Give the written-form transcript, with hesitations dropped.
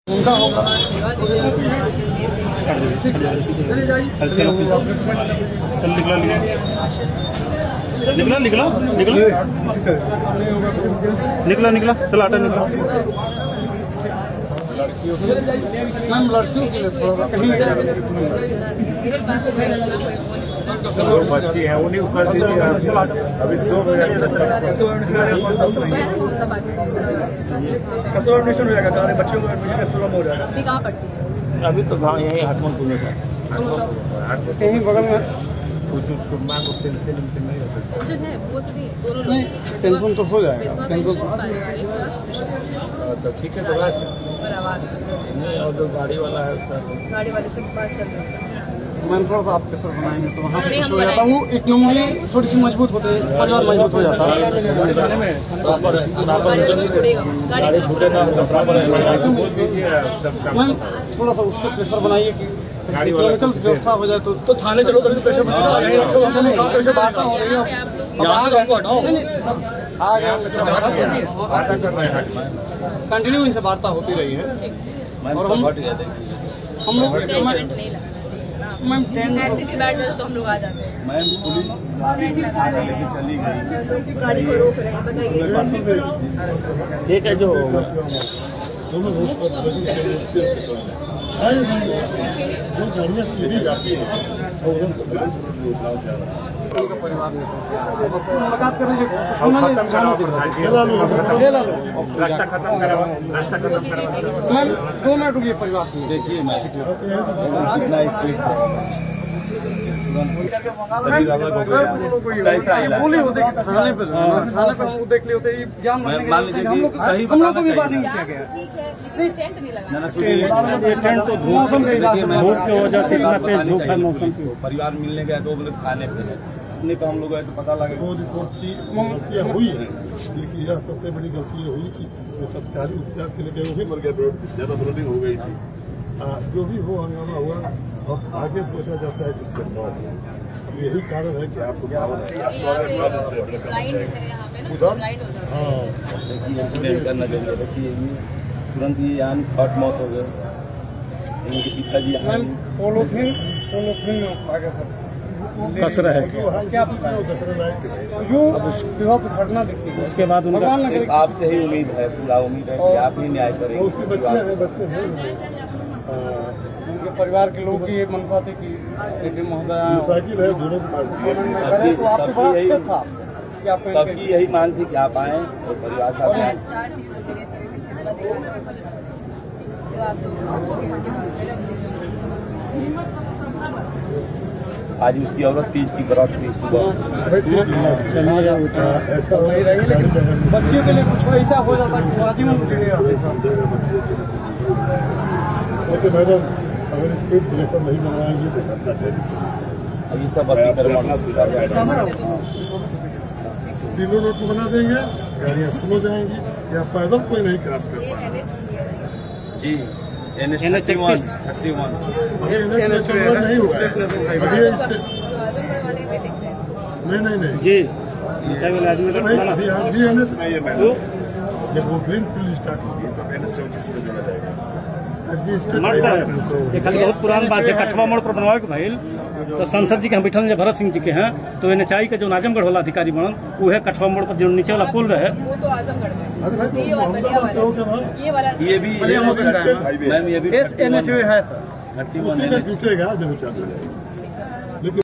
उनका होगा। निकला चला आटा निकला। मैम लड़कियों के लिए थोड़ा कहीं बच्ची है उन्हीं ऊपर अभी 2 कस्टमर एडमिशन हो जाएगा, सारे बच्चों को एडमिशन हो जाएगा। कहाँ पढ़ती है? अभी तो गाँव यही हाटमोन में है, कहीं बगल में। टेंशन तो हो जाएगा, टेंशन तो ठीक है। तो नहीं, और जो गाड़ी वाला है गाड़ी वाले से बात चल रही है। मैम थोड़ा सा आप प्रेशर बनाएंगे तो वहाँ पे कुछ हो जाता है। वो इकोनॉमी थोड़ी सी मजबूत होते हैं, परिवार मजबूत हो जाता है। मैम थोड़ा सा उसका प्रेशर बनाइए कि इकोनॉमिकल व्यवस्था हो जाए तो थाने चलो, तभी प्रेशर प्रेशर बांटना हो रही है। कंटिन्यू इनसे वार्ता होती रही है और हम लोग मैम ऐसे भी बैठ जाते तो हम लोग आ जाते हैं। मैम पुलिस लेके चली गई, गाड़ी को रोक रहे हैं, बताइए। ठीक है। जो गाड़ियाँ सीधी जाती है परिवार में मुलाकात करेंगे, मैम 2 मिनट रुकिए। परिवार से देखिए बोली होते कि थाने पे हम देख लिए होते, जाम हम लोग को भी बात नहीं किया गया। टेंट नहीं लगा, टेंट तो मौसम के हिसाब से, धूप की वजह से इतना तेज धूप है मौसम की। परिवार मिलने गया तो लोग खाने पे है, नहीं तो हम लोग तो पता लगे। वो रिपोर्ट की गलतियाँ हुई है, लेकिन यह सबसे बड़ी गलती ये हुई कि वो सरकारी उपचार के लिए वो भी मर गया, ज्यादा ब्लीडिंग हो गई थी। जो भी हो हंगामा हुआ और आगे सोचा जाता है जिससे मौत हो। यही कारण है कि आपको एक्सीडेंट करना चाहिए। देखिए तुरंत ये यहाँ स्पॉट मौत हो गए। इनके पिताजी पोलोथीन में आगे था फंस रहे थे। क्या जो अब उस घटना देखी, उसके बाद आपसे ही उम्मीद है, पूरा उम्मीद है कि आप ही न्याय करेंगे। उसके बच्चे हैं उनके परिवार के लोग की ये मनसा थी कि महोदय करे तो आपके बड़ा अच्छा था कि आप सबकी यही मांग थी कि आप आए और परिवार साथ आए। 4 चीज़ होती है, आज उसकी औरत तीज की बरात थी सुबह। ऐसा नहीं रहेगा, बच्चियों के लिए कुछ ऐसा हो जाता है आजीवन ओके मैडम, अगर स्पीड ब्रेकर नहीं बनवाएंगे तो अब ये सब अतिक्रमण तीनों रोड को बना देंगे, गाड़ियाँ स्लो जाएंगी या पैदल कोई नहीं क्रॉस कर पाएगा। जी NH 31 नहीं हुआ है नहीं जी। अभी NH नहीं है मैडम। जब वो ग्रीन फील्ड स्टार्ट होगी तब NH 34 में जोड़ा जाएगा। ये खाली बहुत पुरानी बात है। कठवा मोड़ पर बनवाए भाई तो सांसद जी के हम बैठल भरत सिंह जी के हैं, तो NHI के जो आजमगढ़ वाला अधिकारी बनल वो है कठवा मोड़ पर जो नीचे वाला पुल है, वो तो आजमगढ़ में। ये भी मैम ये भी NHI है सर, उसी में जुटेगा जब चालू हो जाएगा।